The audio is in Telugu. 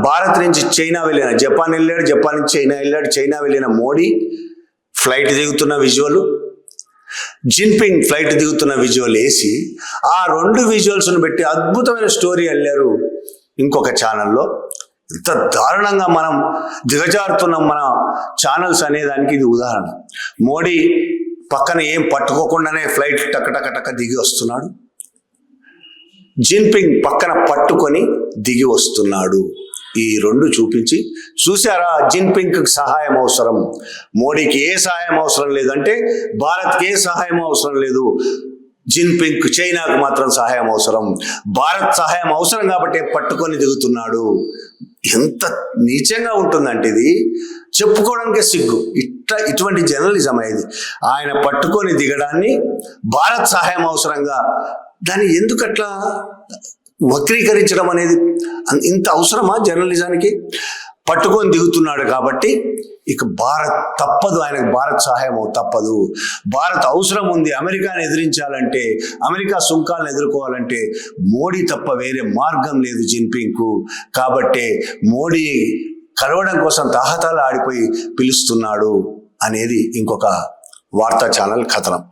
భారత్ నుంచి చైనా వెళ్ళిన, జపాన్ వెళ్ళాడు, జపాన్ నుంచి చైనా వెళ్ళాడు, చైనా వెళ్ళిన మోడీ ఫ్లైట్ దిగుతున్న విజువల్, జిన్పింగ్ ఫ్లైట్ దిగుతున్న విజువల్ వేసి ఆ 2 విజువల్స్ను పెట్టి అద్భుతమైన స్టోరీ వెళ్ళారు ఇంకొక ఛానల్లో. ఇంత దారుణంగా మనం దిగజారుతున్నాం మన ఛానల్స్ అనేదానికి ఇది ఉదాహరణ. మోడీ పక్కన ఏం పట్టుకోకుండానే ఫ్లైట్ టక టక టక దిగి వస్తున్నాడు, జిన్పింగ్ పక్కన పట్టుకొని దిగి వస్తున్నాడు. ఈ 2 చూపించి, చూసారా జిన్పింగ్కి సహాయం అవసరం, మోడీకి ఏ సహాయం అవసరం లేదంటే భారత్కి ఏ సహాయం అవసరం లేదు, జిన్పింగ్ చైనాకు మాత్రం సహాయం అవసరం, భారత్ సహాయం అవసరం కాబట్టి పట్టుకొని దిగుతున్నాడు. ఎంత నీచంగా ఉంటుందంటే ఇది చెప్పుకోవడానికే సిగ్గు. ఇటువంటి జర్నలిజం ఇది. ఆయన పట్టుకొని దిగడాన్ని భారత్ సహాయం అవసరంగా దాన్ని ఎందుకట్లా వక్రీకరించడం అనేది ఇంత అవసరమా జర్నలిజానికి? పట్టుకొని దిగుతున్నాడు కాబట్టి ఇక భారత్ తప్పదు, ఆయనకు భారత్ సహాయం తప్పదు. భారత్ అవసరం ఉంది, అమెరికాను ఎదిరించాలంటే, అమెరికా సుంకాలను ఎదుర్కోవాలంటే మోడీ తప్ప వేరే మార్గం లేదు జిన్పింగ్కు. కాబట్టే మోడీ కలవడం కోసం తహతహలు ఆడిపోయి పిలుస్తున్నాడు అనేది ఇంకొక వార్తా ఛానల్ కథనం.